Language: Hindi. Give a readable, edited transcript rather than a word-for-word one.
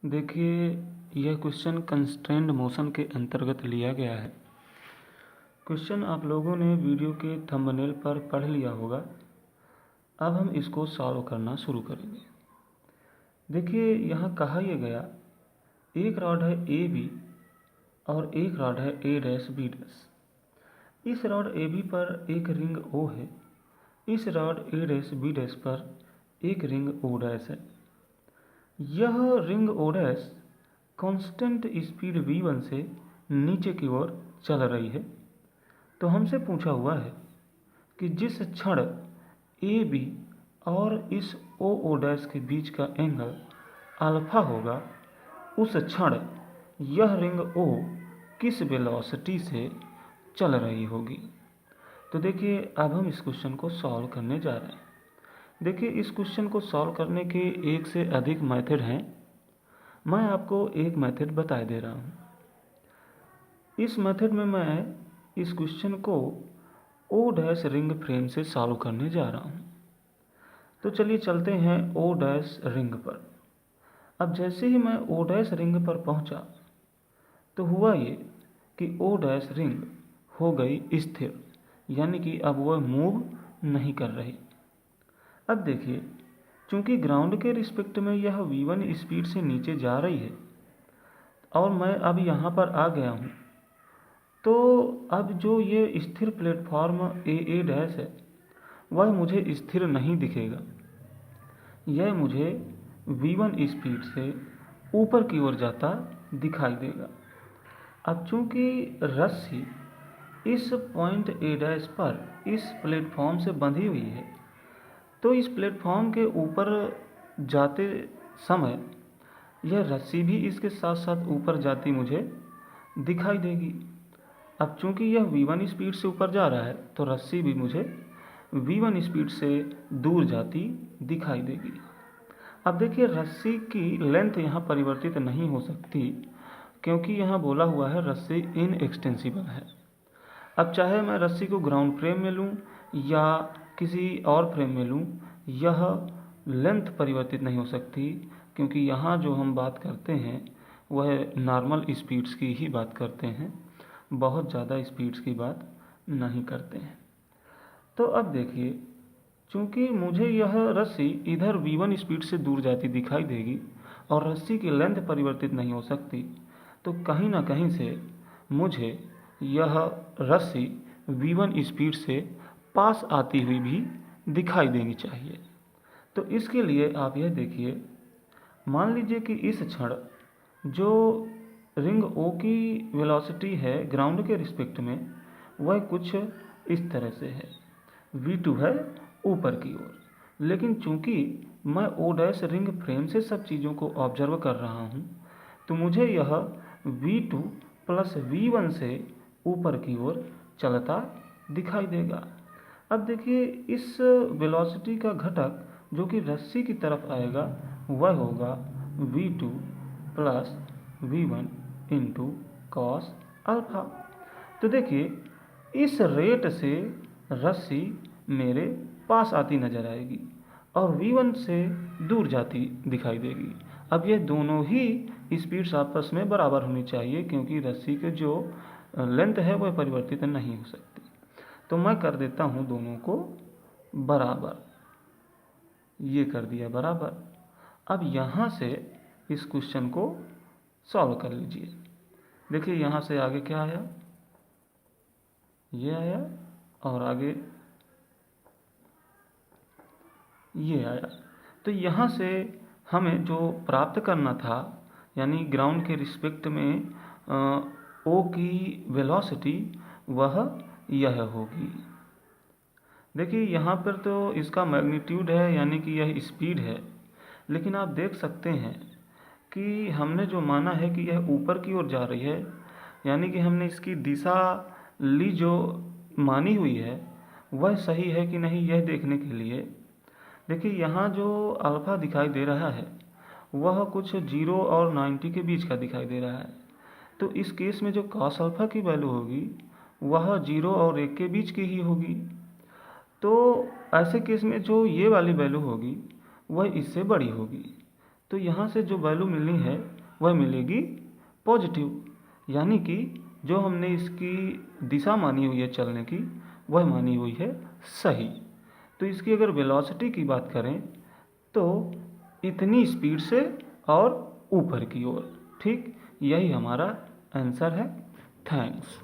देखिए, यह क्वेश्चन कंस्ट्रेंड मोशन के अंतर्गत लिया गया है। क्वेश्चन आप लोगों ने वीडियो के थंबनेल पर पढ़ लिया होगा। अब हम इसको सॉल्व करना शुरू करेंगे। देखिए, यहाँ कहा यह गया, एक रॉड है ए बी और एक रॉड है ए डैश बी डैश। इस रॉड ए बी पर एक रिंग ओ है, इस rod A dash B dash पर एक रिंग ओ डैश है। यह ring O dash constant speed v1 से नीचे की ओर चल रही है। तो हमसे पूछा हुआ है कि जिस क्षण ए बी और इस ओ डैश के बीच का एंगल अल्फा होगा, उस क्षण यह रिंग ओ किस वेलोसिटी से चल रही होगी। तो देखिए, अब हम इस क्वेश्चन को सॉल्व करने जा रहे हैं। देखिए, इस क्वेश्चन को सॉल्व करने के एक से अधिक मेथड हैं। मैं आपको एक मेथड बता दे रहा हूँ। इस मेथड में मैं इस क्वेश्चन को ओ डैश रिंग फ्रेम से सॉल्व करने जा रहा हूँ। तो चलिए चलते हैं ओ डैश रिंग पर। अब जैसे ही मैं ओ डैश रिंग पर पहुँचा तो हुआ ये कि ओ डैश रिंग हो गई स्थिर, यानी कि अब वह मूव नहीं कर रही। अब देखिए, चूंकि ग्राउंड के रिस्पेक्ट में यह v1 स्पीड से नीचे जा रही है और मैं अब यहाँ पर आ गया हूँ, तो अब जो ये स्थिर प्लेटफॉर्म ए डैश है वह मुझे स्थिर नहीं दिखेगा। यह मुझे v1 स्पीड से ऊपर की ओर जाता दिखाई देगा। अब चूंकि रस्सी इस पॉइंट ए डैश पर इस प्लेटफॉर्म से बंधी हुई है, तो इस प्लेटफॉर्म के ऊपर जाते समय यह रस्सी भी इसके साथ साथ ऊपर जाती मुझे दिखाई देगी। अब चूंकि यह v1 स्पीड से ऊपर जा रहा है, तो रस्सी भी मुझे v1 स्पीड से दूर जाती दिखाई देगी। अब देखिए, रस्सी की लेंथ यहाँ परिवर्तित नहीं हो सकती, क्योंकि यहाँ बोला हुआ है रस्सी इनएक्सटेंसिबल है। अब चाहे मैं रस्सी को ग्राउंड फ्रेम में लूँ या किसी और फ्रेम में लूँ, यह लेंथ परिवर्तित नहीं हो सकती, क्योंकि यहाँ जो हम बात करते हैं वह नॉर्मल स्पीड्स की ही बात करते हैं, बहुत ज़्यादा स्पीड्स की बात नहीं करते हैं। तो अब देखिए, चूँकि मुझे यह रस्सी इधर v1 स्पीड से दूर जाती दिखाई देगी और रस्सी की लेंथ परिवर्तित नहीं हो सकती, तो कहीं ना कहीं से मुझे यह रस्सी v1 स्पीड से पास आती हुई भी दिखाई देनी चाहिए। तो इसके लिए आप यह देखिए, मान लीजिए कि इस क्षण जो रिंग ओ की वेलोसिटी है ग्राउंड के रिस्पेक्ट में, वह कुछ इस तरह से है, v2 है ऊपर की ओर। लेकिन चूंकि मैं ओ डैश रिंग फ्रेम से सब चीज़ों को ऑब्जर्व कर रहा हूँ, तो मुझे यह v2 प्लस v1 से ऊपर की ओर चलता दिखाई देगा। अब देखिए, इस वेलोसिटी का घटक जो कि रस्सी की तरफ आएगा वह होगा v2 plus v1 into cos alpha. तो देखिए, इस रेट से रस्सी मेरे पास आती नजर आएगी और v1 से दूर जाती दिखाई देगी। अब ये दोनों ही स्पीड्स आपस में बराबर होनी चाहिए, क्योंकि रस्सी के जो लेंथ है वह परिवर्तित नहीं हो सकती। तो मैं कर देता हूँ दोनों को बराबर, ये कर दिया बराबर। अब यहाँ से इस क्वेश्चन को सॉल्व कर लीजिए। देखिए, यहाँ से आगे क्या आया, ये आया और आगे ये आया। तो यहाँ से हमें जो प्राप्त करना था, यानी ग्राउंड के रिस्पेक्ट में ओ की वेलोसिटी, वह यह होगी। देखिए, यहाँ पर तो इसका मैग्नीट्यूड है, यानी कि यह स्पीड है, लेकिन आप देख सकते हैं कि हमने जो माना है कि यह ऊपर की ओर जा रही है, यानी कि हमने इसकी दिशा ली जो मानी हुई है वह सही है कि नहीं, यह देखने के लिए देखिए, यहाँ जो अल्फा दिखाई दे रहा है वह कुछ 0 और 90 के बीच का दिखाई दे रहा है। तो इस केस में जो कॉस अल्फा की वैल्यू होगी वह 0 और 1 के बीच की ही होगी। तो ऐसे केस में जो ये वाली वैल्यू होगी वह इससे बड़ी होगी। तो तो यहाँ से जो वैल्यू मिलनी है वह मिलेगी पॉजिटिव, यानी कि जो हमने इसकी दिशा मानी हुई है चलने की वह मानी हुई है सही। तो इसकी अगर वेलोसिटी की बात करें तो इतनी स्पीड से और ऊपर की ओर। ठीक, यही हमारा आंसर है। थैंक्स।